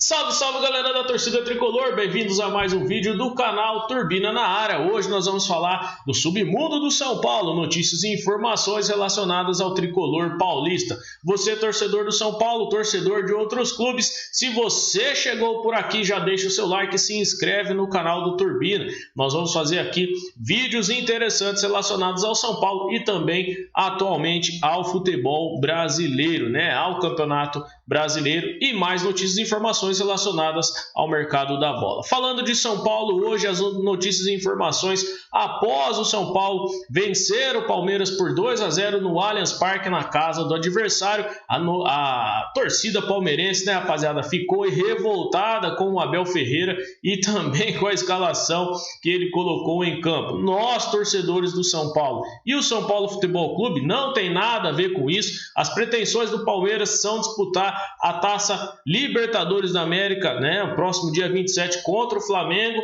Salve, salve galera da torcida tricolor, bem-vindos a mais um vídeo do canal Turbina na Área. Hoje nós vamos falar do submundo do São Paulo, notícias e informações relacionadas ao tricolor paulista. Você torcedor do São Paulo, torcedor de outros clubes, se você chegou por aqui, já deixa o seu like e se inscreve no canal do Turbina. Nós vamos fazer aqui vídeos interessantes relacionados ao São Paulo e também atualmente ao futebol brasileiro, né? Ao campeonato brasileiro e mais notícias e informações relacionadas ao mercado da bola. Falando de São Paulo, hoje as notícias e informações após o São Paulo vencer o Palmeiras por 2-0 no Allianz Parque, na casa do adversário. A torcida palmeirense, né, rapaziada, ficou revoltada com o Abel Ferreira e também com a escalação que ele colocou em campo. Nós, torcedores do São Paulo e o São Paulo Futebol Clube, não tem nada a ver com isso. As pretensões do Palmeiras são disputar a Taça Libertadores da América, né, o próximo dia 27 contra o Flamengo.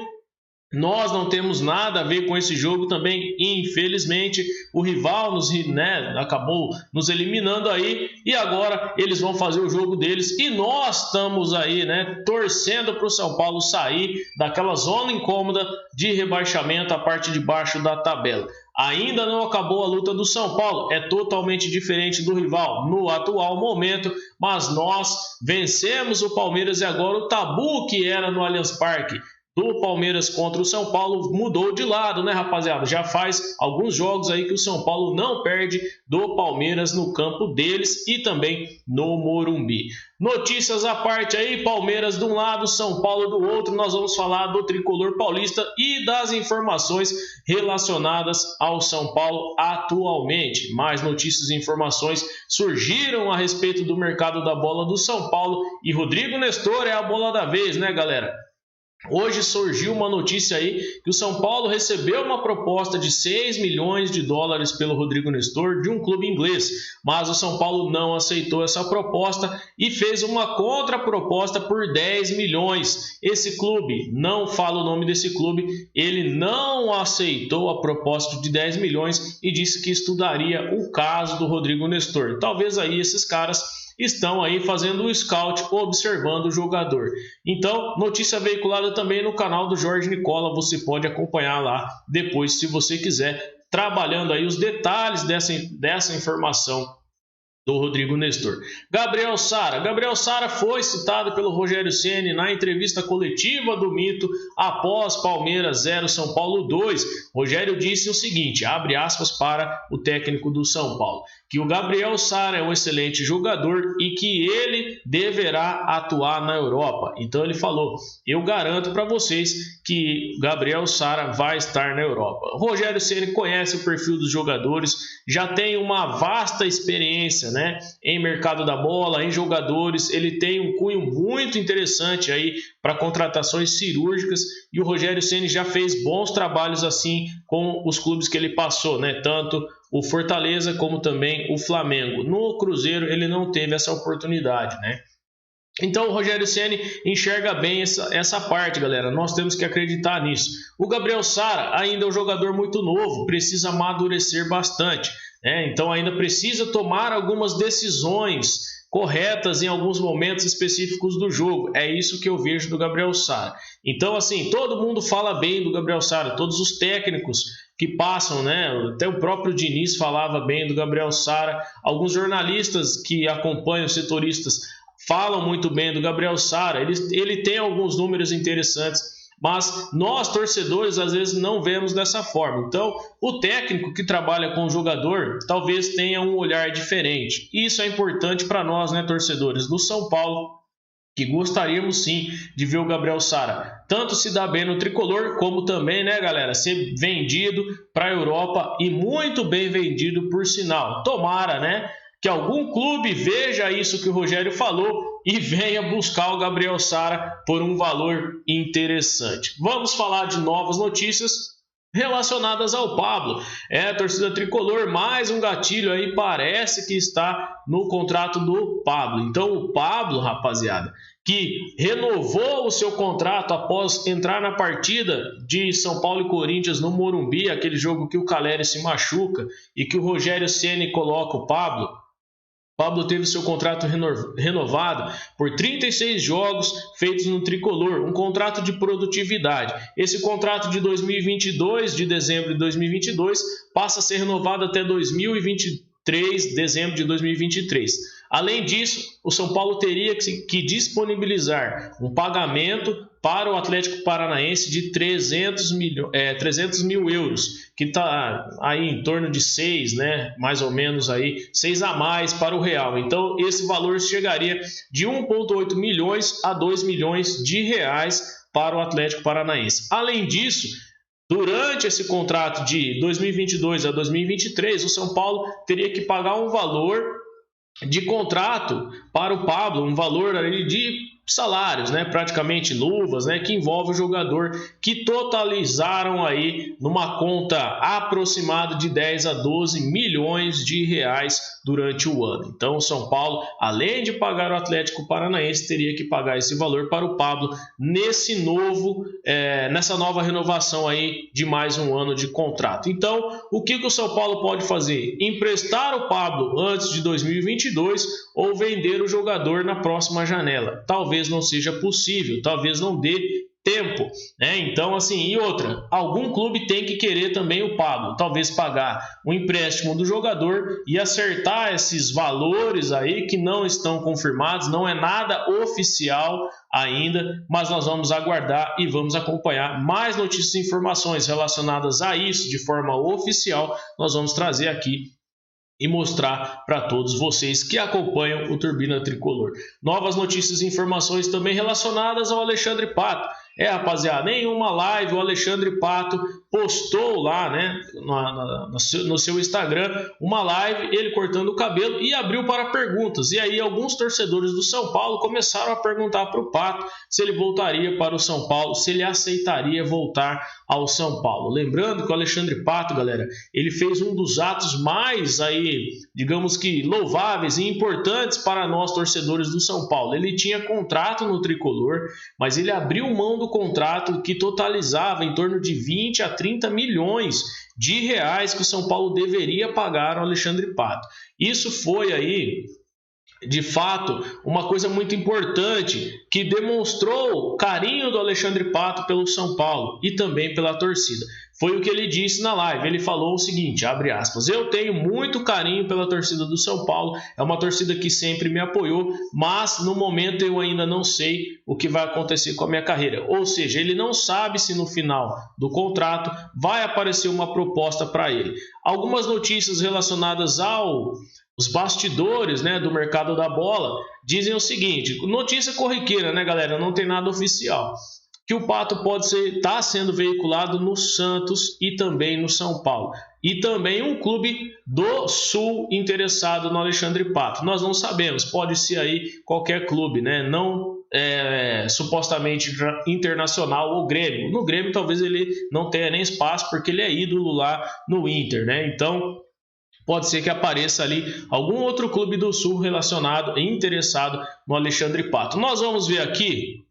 Nós não temos nada a ver com esse jogo também, infelizmente. O rival acabou nos eliminando aí e agora eles vão fazer o jogo deles e nós estamos aí, né, torcendo para o São Paulo sair daquela zona incômoda de rebaixamento, a parte de baixo da tabela. Ainda não acabou a luta do São Paulo, é totalmente diferente do rival no atual momento, mas nós vencemos o Palmeiras e agora o tabu que era no Allianz Parque do Palmeiras contra o São Paulo mudou de lado, né, rapaziada? Já faz alguns jogos aí que o São Paulo não perde do Palmeiras no campo deles e também no Morumbi. Notícias à parte aí, Palmeiras de um lado, São Paulo do outro. Nós vamos falar do tricolor paulista e das informações relacionadas ao São Paulo atualmente. Mais notícias e informações surgiram a respeito do mercado da bola do São Paulo e Rodrigo Nestor é a bola da vez, né, galera? Hoje surgiu uma notícia aí que o São Paulo recebeu uma proposta de 6 milhões de dólares pelo Rodrigo Nestor de um clube inglês, mas o São Paulo não aceitou essa proposta e fez uma contraproposta por 10 milhões. Esse clube, não falo o nome desse clube, ele não aceitou a proposta de 10 milhões e disse que estudaria o caso do Rodrigo Nestor. Talvez aí esses caras estão aí fazendo o scout, observando o jogador. Então, notícia veiculada também no canal do Jorge Nicola, você pode acompanhar lá depois, se você quiser, trabalhando aí os detalhes dessa informação do Rodrigo Nestor. Gabriel Sara foi citado pelo Rogério Ceni na entrevista coletiva do Mito após Palmeiras 0, São Paulo 2. Rogério disse o seguinte, abre aspas para o técnico do São Paulo, que o Gabriel Sara é um excelente jogador e que ele deverá atuar na Europa. Então ele falou, eu garanto para vocês que Gabriel Sara vai estar na Europa. O Rogério Ceni conhece o perfil dos jogadores, já tem uma vasta experiência, né, em mercado da bola, em jogadores, ele tem um cunho muito interessante aí para contratações cirúrgicas e o Rogério Ceni já fez bons trabalhos assim com os clubes que ele passou, né, tanto o Fortaleza como também o Flamengo. No Cruzeiro ele não teve essa oportunidade, né? Então o Rogério Ceni enxerga bem essa parte, galera. Nós temos que acreditar nisso. O Gabriel Sara ainda é um jogador muito novo, precisa amadurecer bastante, né? Então ainda precisa tomar algumas decisões corretas em alguns momentos específicos do jogo. É isso que eu vejo do Gabriel Sara. Então, assim, todo mundo fala bem do Gabriel Sara, todos os técnicos que passam, né? Até o próprio Diniz falava bem do Gabriel Sara. Alguns jornalistas que acompanham, setoristas, falam muito bem do Gabriel Sara. Ele tem alguns números interessantes, mas nós, torcedores, às vezes não vemos dessa forma. Então, o técnico que trabalha com o jogador talvez tenha um olhar diferente. Isso é importante para nós, né, torcedores do São Paulo, que gostaríamos sim de ver o Gabriel Sara tanto se dar bem no tricolor, como também, né, galera, ser vendido para a Europa e muito bem vendido, por sinal. Tomara, né, que algum clube veja isso que o Rogério falou e venha buscar o Gabriel Sara por um valor interessante. Vamos falar de novas notícias relacionadas ao Pablo. Torcida tricolor, mais um gatilho aí, parece que está no contrato do Pablo. Então o Pablo, rapaziada, que renovou o seu contrato após entrar na partida de São Paulo e Corinthians no Morumbi, aquele jogo que o Caleri se machuca e que o Rogério Ceni coloca o Pablo, Pablo teve seu contrato renovado por 36 jogos feitos no tricolor, um contrato de produtividade. Esse contrato de 2022, de dezembro de 2022, passa a ser renovado até 2023, dezembro de 2023. Além disso, o São Paulo teria que disponibilizar um pagamento para o Atlético Paranaense de 300 mil euros, que está aí em torno de 6, né? Mais ou menos aí, 6 a mais para o Real. Então, esse valor chegaria de 1,8 milhões a 2 milhões de reais para o Atlético Paranaense. Além disso, durante esse contrato de 2022 a 2023, o São Paulo teria que pagar um valor de contrato para o Pablo, um valor ali de salários, né, praticamente luvas, né, que envolve o jogador, que totalizaram aí numa conta aproximada de 10 a 12 milhões de reais durante o ano. Então o São Paulo, além de pagar o Atlético Paranaense, teria que pagar esse valor para o Pablo nessa nova renovação aí de mais um ano de contrato. Então, o que o São Paulo pode fazer? Emprestar o Pablo antes de 2022 ou vender o jogador na próxima janela. Talvez não seja possível, talvez não dê tempo, né? Então, assim, e outra, algum clube tem que querer também o Pablo, talvez pagar o empréstimo do jogador e acertar esses valores aí que não estão confirmados, não é nada oficial ainda, mas nós vamos aguardar e vamos acompanhar mais notícias e informações relacionadas a isso de forma oficial. Nós vamos trazer aqui e mostrar para todos vocês que acompanham o Turbina Tricolor. Novas notícias e informações também relacionadas ao Alexandre Pato. Rapaziada, em uma live o Alexandre Pato postou lá, né, no seu Instagram, uma live, ele cortando o cabelo e abriu para perguntas. E aí alguns torcedores do São Paulo começaram a perguntar para o Pato se ele voltaria para o São Paulo, se ele aceitaria voltar ao São Paulo. Lembrando que o Alexandre Pato, galera, ele fez um dos atos mais aí, digamos que louváveis e importantes para nós torcedores do São Paulo. Ele tinha contrato no tricolor, mas ele abriu mão do contrato que totalizava em torno de 20 a 30 milhões de reais que o São Paulo deveria pagar ao Alexandre Pato. Isso foi aí, de fato, uma coisa muito importante que demonstrou o carinho do Alexandre Pato pelo São Paulo e também pela torcida. Foi o que ele disse na live. Ele falou o seguinte, abre aspas, eu tenho muito carinho pela torcida do São Paulo, é uma torcida que sempre me apoiou, mas no momento eu ainda não sei o que vai acontecer com a minha carreira. Ou seja, ele não sabe se no final do contrato vai aparecer uma proposta para ele. Algumas notícias relacionadas os bastidores, né, do mercado da bola dizem o seguinte, notícia corriqueira, né, galera, não tem nada oficial, que o Pato pode estar sendo veiculado no Santos e também no São Paulo. E também um clube do Sul interessado no Alexandre Pato. Nós não sabemos, pode ser aí qualquer clube, né? Não supostamente internacional ou Grêmio. No Grêmio talvez ele não tenha nem espaço porque ele é ídolo lá no Inter, né? Então pode ser que apareça ali algum outro clube do Sul relacionado e interessado no Alexandre Pato. Nós vamos ver aqui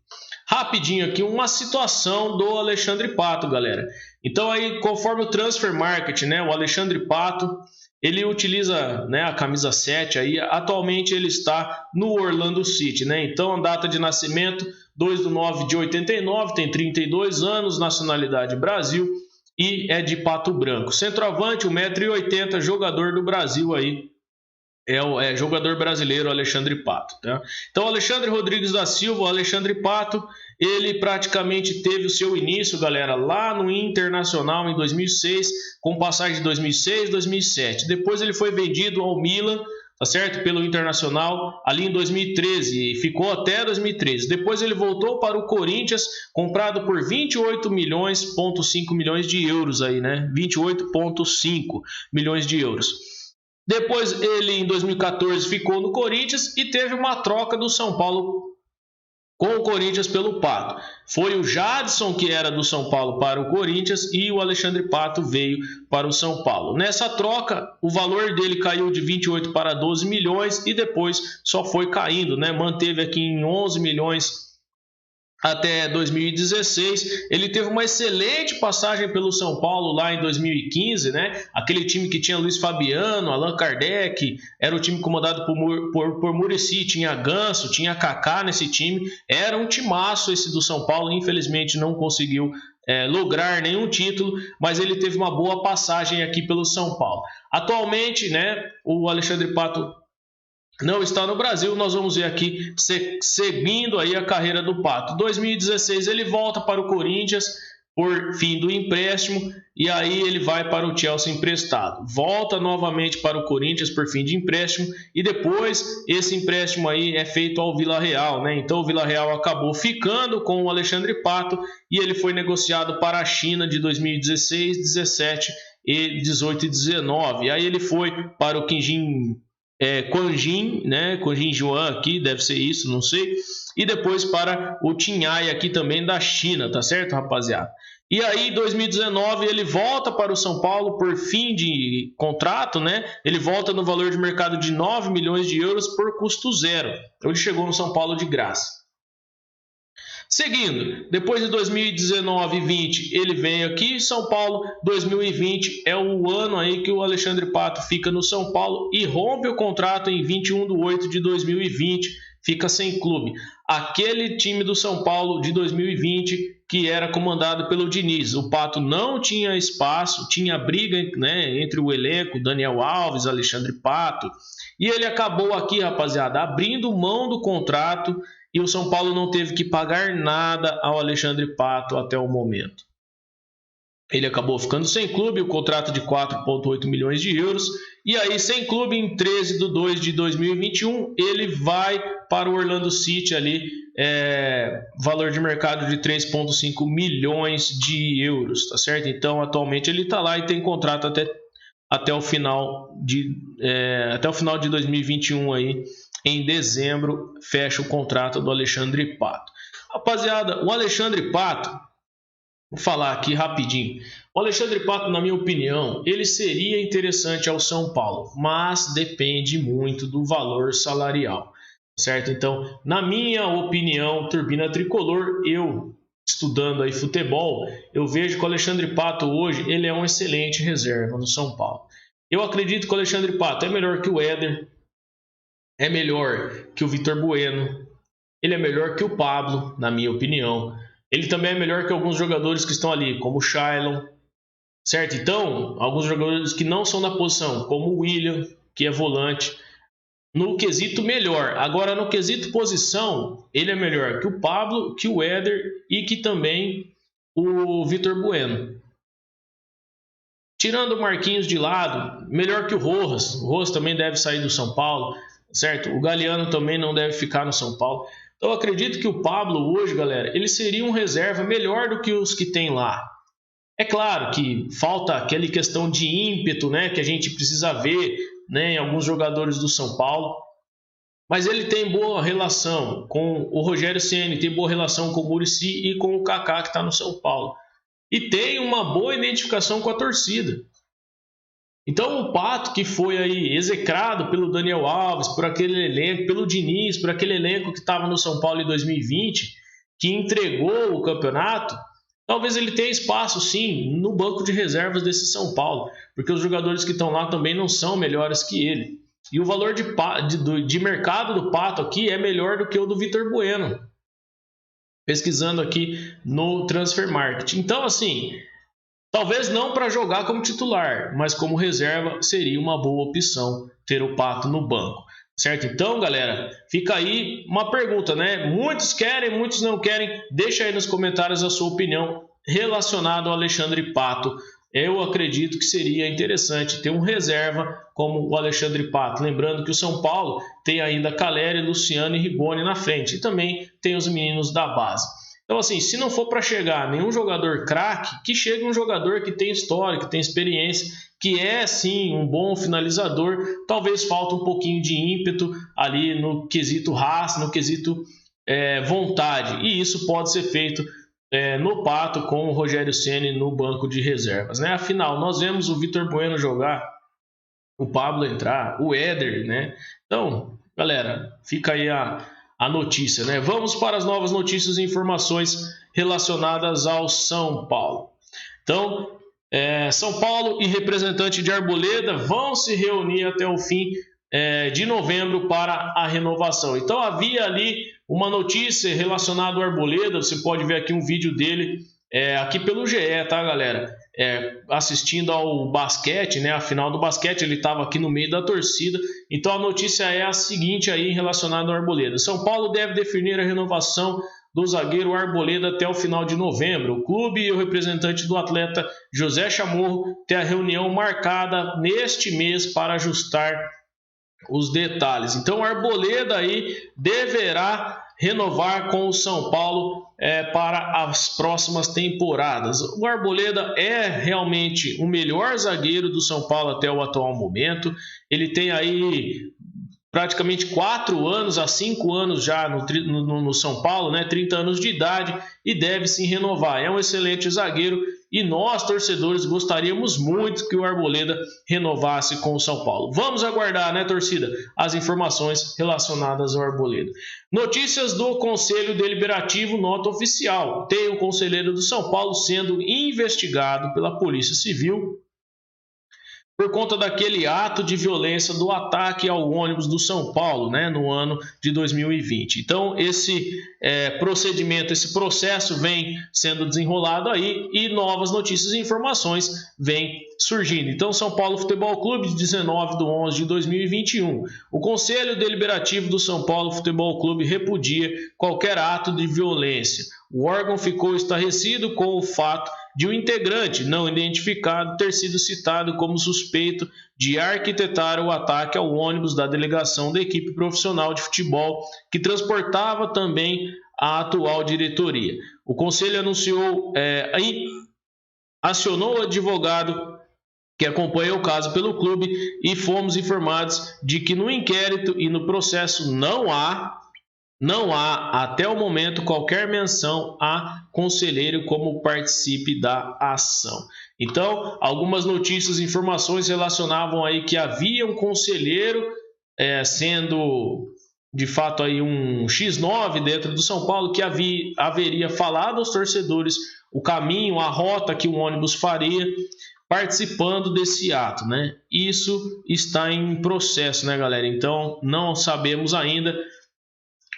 rapidinho aqui uma situação do Alexandre Pato, galera. Então aí, conforme o Transfer Market, né, o Alexandre Pato, ele utiliza, né, a camisa 7 aí, atualmente ele está no Orlando City, né? Então a data de nascimento 2/9/89, tem 32 anos, nacionalidade Brasil e é de Pato Branco. Centroavante, 1,80 m, jogador do Brasil aí. É jogador brasileiro Alexandre Pato, tá? Então Alexandre Rodrigues da Silva, o Alexandre Pato, ele praticamente teve o seu início, galera, lá no Internacional em 2006, com passagem de 2006, 2007. Depois ele foi vendido ao Milan, tá certo? Pelo Internacional ali em 2013 e ficou até 2013. Depois ele voltou para o Corinthians, comprado por 28,5 milhões de euros aí, né? 28,5 milhões de euros. Depois ele, em 2014, ficou no Corinthians e teve uma troca do São Paulo com o Corinthians pelo Pato. Foi o Jadson, que era do São Paulo, para o Corinthians e o Alexandre Pato veio para o São Paulo. Nessa troca, o valor dele caiu de 28 para 12 milhões e depois só foi caindo, né? Manteve aqui em 11 milhões até 2016, ele teve uma excelente passagem pelo São Paulo lá em 2015, né? Aquele time que tinha Luiz Fabiano, Allan Kardec, era o time comandado por Muricy, tinha Ganso, tinha Kaká nesse time, era um timaço esse do São Paulo, infelizmente não conseguiu lograr nenhum título, mas ele teve uma boa passagem aqui pelo São Paulo. Atualmente, né, o Alexandre Pato não está no Brasil, nós vamos ver aqui seguindo aí a carreira do Pato. 2016 ele volta para o Corinthians por fim do empréstimo e aí ele vai para o Chelsea emprestado. Volta novamente para o Corinthians por fim de empréstimo e depois esse empréstimo aí é feito ao Villarreal, né? Então o Villarreal acabou ficando com o Alexandre Pato e ele foi negociado para a China de 2016, 17 e 18 e 19. Aí ele foi para o Quanjin, né? Quanjin Juan aqui, deve ser isso, não sei. E depois para o Tinhai aqui também da China, tá certo, rapaziada? E aí, em 2019, ele volta para o São Paulo por fim de contrato, né? Ele volta no valor de mercado de 9 milhões de euros por custo zero. Ele chegou no São Paulo de graça. Seguindo, depois de 2019 e 20, ele vem aqui, São Paulo. 2020 é o ano aí que o Alexandre Pato fica no São Paulo e rompe o contrato em 21/8 de 2020, fica sem clube. Aquele time do São Paulo de 2020 que era comandado pelo Diniz, o Pato não tinha espaço, tinha briga, né, entre o elenco, Daniel Alves, Alexandre Pato, e ele acabou aqui, rapaziada, abrindo mão do contrato. E o São Paulo não teve que pagar nada ao Alexandre Pato até o momento. Ele acabou ficando sem clube, o contrato de 4,8 milhões de euros. E aí, sem clube, em 13/2 de 2021, ele vai para o Orlando City ali, valor de mercado de 3,5 milhões de euros, tá certo? Então, atualmente ele está lá e tem contrato até o final de 2021 aí. Em dezembro, fecha o contrato do Alexandre Pato. Rapaziada, o Alexandre Pato, vou falar aqui rapidinho. O Alexandre Pato, na minha opinião, ele seria interessante ao São Paulo, mas depende muito do valor salarial, certo? Então, na minha opinião, Turbina Tricolor, eu estudando aí futebol, eu vejo que o Alexandre Pato hoje, ele é um excelente reserva no São Paulo. Eu acredito que o Alexandre Pato é melhor que o Éder, é melhor que o Vitor Bueno, ele é melhor que o Pablo, na minha opinião. Ele também é melhor que alguns jogadores que estão ali, como o Shailon, certo? Então, alguns jogadores que não são na posição, como o William, que é volante, no quesito melhor. Agora, no quesito posição, ele é melhor que o Pablo, que o Éder e que também o Vitor Bueno. Tirando o Marquinhos de lado, melhor que o Rojas. O Rojas também deve sair do São Paulo, certo? O Galeano também não deve ficar no São Paulo. Então, eu acredito que o Pablo hoje, galera, ele seria um reserva melhor do que os que tem lá. É claro que falta aquela questão de ímpeto, né, que a gente precisa ver, né, em alguns jogadores do São Paulo. Mas ele tem boa relação com o Rogério Ceni, tem boa relação com o Muricy e com o Kaká, que está no São Paulo. E tem uma boa identificação com a torcida. Então o Pato, que foi aí execrado pelo Daniel Alves, por aquele elenco, pelo Diniz, por aquele elenco que estava no São Paulo em 2020, que entregou o campeonato, talvez ele tenha espaço sim no banco de reservas desse São Paulo, porque os jogadores que estão lá também não são melhores que ele. E o valor de mercado do Pato aqui é melhor do que o do Vitor Bueno, pesquisando aqui no Transfer Market. Então, assim, talvez não para jogar como titular, mas como reserva seria uma boa opção ter o Pato no banco, certo? Então, galera, fica aí uma pergunta, né? Muitos querem, muitos não querem. Deixa aí nos comentários a sua opinião relacionada ao Alexandre Pato. Eu acredito que seria interessante ter um reserva como o Alexandre Pato. Lembrando que o São Paulo tem ainda Caleri, Luciano e Rigoni na frente. E também tem os meninos da base. Então, assim, se não for para chegar nenhum jogador craque, que chegue um jogador que tem história, que tem experiência, que é, sim, um bom finalizador. Talvez falte um pouquinho de ímpeto ali no quesito raça, no quesito vontade. E isso pode ser feito no Pato com o Rogério Ceni no banco de reservas, né? Afinal, nós vemos o Vitor Bueno jogar, o Pablo entrar, o Éder, né? Então, galera, fica aí a notícia, né? Vamos para as novas notícias e informações relacionadas ao São Paulo. Então, São Paulo e representante de Arboleda vão se reunir até o fim de novembro para a renovação. Então, havia ali uma notícia relacionada ao Arboleda, você pode ver aqui um vídeo dele, aqui pelo GE, tá, galera? Assistindo ao basquete, né? A final do basquete, ele estava aqui no meio da torcida. Então a notícia é a seguinte aí relacionada ao Arboleda: São Paulo deve definir a renovação do zagueiro Arboleda até o final de novembro. O clube e o representante do atleta José Chamorro têm a reunião marcada neste mês para ajustar os detalhes. Então o Arboleda aí deverá renovar com o São Paulo para as próximas temporadas. O Arboleda é realmente o melhor zagueiro do São Paulo até o atual momento. Ele tem aí praticamente 4 anos a 5 anos já no São Paulo, né? 30 anos de idade, e deve se renovar. É um excelente zagueiro e nós, torcedores, gostaríamos muito que o Arboleda renovasse com o São Paulo. Vamos aguardar, né, torcida, as informações relacionadas ao Arboleda. Notícias do Conselho Deliberativo, nota oficial. Tem o conselheiro do São Paulo sendo investigado pela Polícia Civil por conta daquele ato de violência do ataque ao ônibus do São Paulo, né, no ano de 2020. Então, esse procedimento, esse processo vem sendo desenrolado aí e novas notícias e informações vêm surgindo. Então, São Paulo Futebol Clube, de 19/11/2021. O Conselho Deliberativo do São Paulo Futebol Clube repudia qualquer ato de violência. O órgão ficou estarrecido com o fato de um integrante não identificado ter sido citado como suspeito de arquitetar o ataque ao ônibus da delegação da equipe profissional de futebol que transportava também a atual diretoria. O conselho acionou o advogado que acompanha o caso pelo clube e fomos informados de que no inquérito e no processo não há até o momento qualquer menção a conselheiro como participe da ação. Então, algumas notícias e informações relacionavam aí que havia um conselheiro sendo de fato aí um X9 dentro do São Paulo que haveria falado aos torcedores o caminho, a rota que o ônibus faria, participando desse ato, né? Isso está em processo, né, galera? Então, não sabemos ainda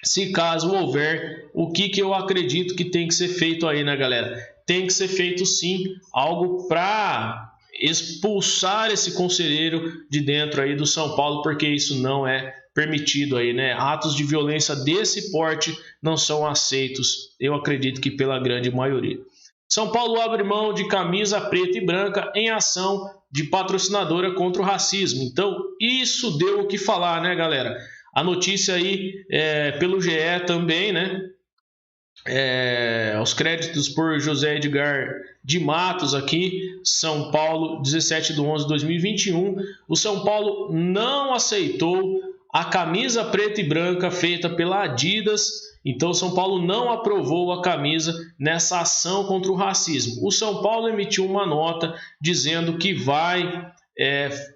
se caso houver, o que eu acredito que tem que ser feito aí, né, galera? Tem que ser feito sim algo para expulsar esse conselheiro de dentro aí do São Paulo, porque isso não é permitido aí, né? Atos de violência desse porte não são aceitos, eu acredito que pela grande maioria. São Paulo abre mão de camisa preta e branca em ação de patrocinadora contra o racismo. Então, isso deu o que falar, né, galera? A notícia aí pelo GE também, né? Os créditos por José Edgar de Matos aqui, São Paulo, 17/11/2021. O São Paulo não aceitou a camisa preta e branca feita pela Adidas. Então, São Paulo não aprovou a camisa nessa ação contra o racismo. O São Paulo emitiu uma nota dizendo que vai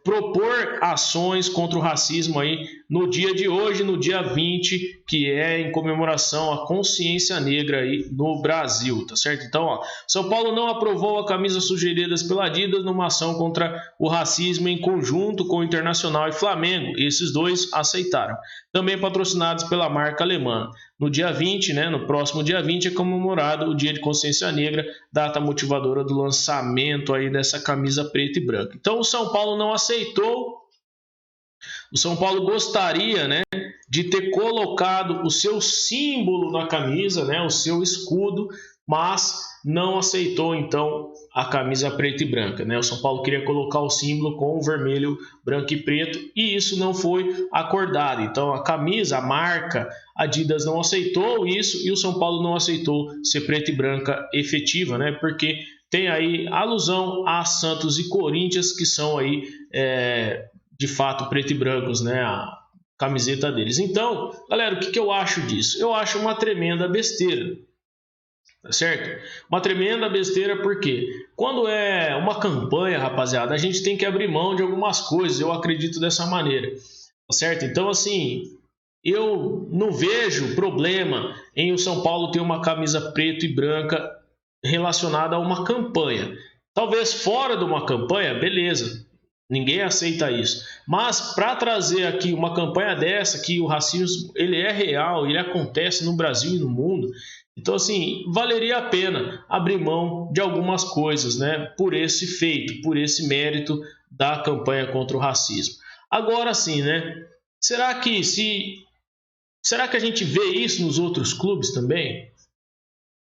propor ações contra o racismo aí no dia de hoje, no dia 20, que é em comemoração à consciência negra aí no Brasil, tá certo? Então, São Paulo não aprovou a camisa sugeridas pela Adidas numa ação contra o racismo em conjunto com o Internacional e Flamengo. Esses dois aceitaram. Também patrocinados pela marca alemã. No dia 20, né, no próximo dia 20, é comemorado o Dia de Consciência Negra, data motivadora do lançamento aí dessa camisa preta e branca. Então, o São Paulo não aceitou. O São Paulo gostaria, né, de ter colocado o seu símbolo na camisa, né, o seu escudo, mas não aceitou, então, a camisa preta e branca, né? O São Paulo queria colocar o símbolo com o vermelho, branco e preto, e isso não foi acordado. Então, a camisa, a marca Adidas não aceitou isso, e o São Paulo não aceitou ser preta e branca efetiva, né? Porque tem aí alusão a Santos e Corinthians, que são aí, de fato, preto e brancos, né? A camiseta deles. Então, galera, o que eu acho disso? Eu acho uma tremenda besteira. Tá certo? Uma tremenda besteira, porque quando é uma campanha, rapaziada, a gente tem que abrir mão de algumas coisas, eu acredito dessa maneira, tá certo? Então, assim, eu não vejo problema em o São Paulo ter uma camisa preta e branca relacionada a uma campanha. Talvez fora de uma campanha, beleza, ninguém aceita isso. Mas para trazer aqui uma campanha dessa, que o racismo ele é real, ele acontece no Brasil e no mundo, então assim, valeria a pena abrir mão de algumas coisas, né, por esse feito, por esse mérito da campanha contra o racismo. Agora sim, né, será que a gente vê isso nos outros clubes também?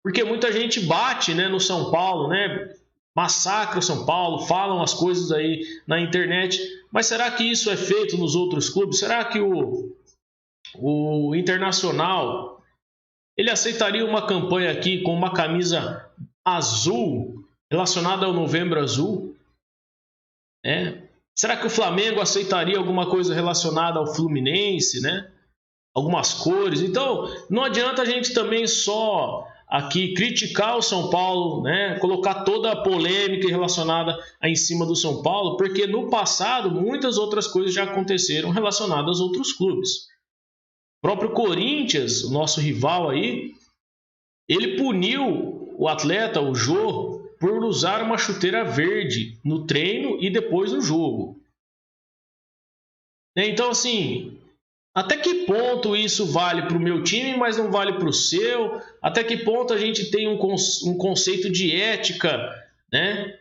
Porque muita gente bate, né, no São Paulo, né, massacra o São Paulo, falam as coisas aí na internet, mas será que isso é feito nos outros clubes? Será que o Internacional ele aceitaria uma campanha aqui com uma camisa azul relacionada ao Novembro Azul? Será que o Flamengo aceitaria alguma coisa relacionada ao Fluminense, né? Algumas cores? Então, não adianta a gente também só aqui criticar o São Paulo, né? Colocar toda a polêmica relacionada em cima do São Paulo, porque no passado muitas outras coisas já aconteceram relacionadas a outros clubes. O próprio Corinthians, o nosso rival aí, ele puniu o atleta, o Jô, por usar uma chuteira verde no treino e depois no jogo. Então, assim, até que ponto isso vale para o meu time, mas não vale para o seu? Até que ponto a gente tem um conceito de ética, né?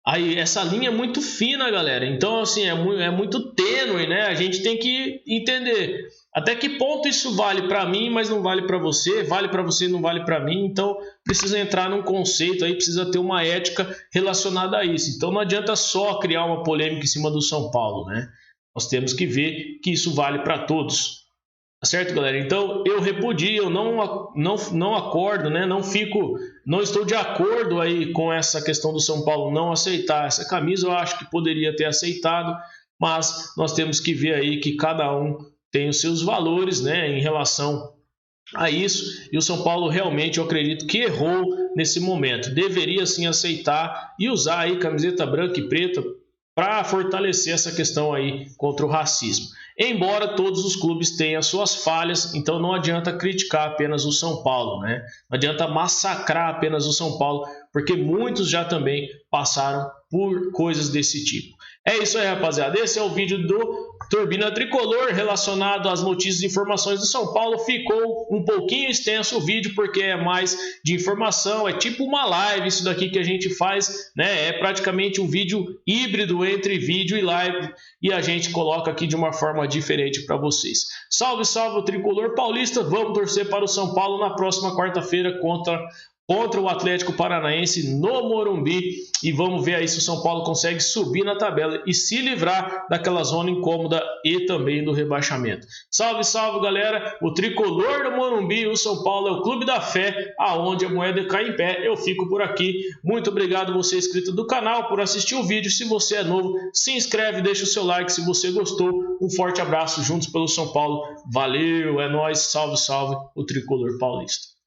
Aí, essa linha é muito fina, galera. Então, assim, é muito tênue, né? A gente tem que entender até que ponto isso vale para mim, mas não vale para você, vale para você, não vale para mim. Então, precisa entrar num conceito aí, precisa ter uma ética relacionada a isso. Então, não adianta só criar uma polêmica em cima do São Paulo, né? Nós temos que ver que isso vale para todos. Tá certo, galera? Então, eu repudio, eu não acordo, né? Não estou de acordo aí com essa questão do São Paulo não aceitar essa camisa. Eu acho que poderia ter aceitado, mas nós temos que ver aí que cada um tem os seus valores, né, em relação a isso, e o São Paulo realmente, eu acredito que errou nesse momento. Deveria sim aceitar e usar aí camiseta branca e preta para fortalecer essa questão aí contra o racismo. Embora todos os clubes tenham suas falhas, então não adianta criticar apenas o São Paulo, né? Não adianta massacrar apenas o São Paulo, porque muitos já também passaram por coisas desse tipo. É isso aí, rapaziada. Esse é o vídeo do Turbina Tricolor relacionado às notícias e informações do São Paulo. Ficou um pouquinho extenso o vídeo porque é mais de informação, é tipo uma live isso daqui que a gente faz, né? É praticamente um vídeo híbrido entre vídeo e live e a gente coloca aqui de uma forma diferente para vocês. Salve, salve o Tricolor Paulista. Vamos torcer para o São Paulo na próxima quarta-feira contra o Atlético Paranaense no Morumbi, e vamos ver aí se o São Paulo consegue subir na tabela e se livrar daquela zona incômoda e também do rebaixamento. Salve, salve, galera! O Tricolor do Morumbi, o São Paulo é o clube da fé, aonde a moeda cai em pé. Eu fico por aqui. Muito obrigado você inscrito do canal por assistir o vídeo. Se você é novo, se inscreve, deixa o seu like se você gostou. Um forte abraço, juntos pelo São Paulo. Valeu, é nóis, salve, salve o Tricolor Paulista.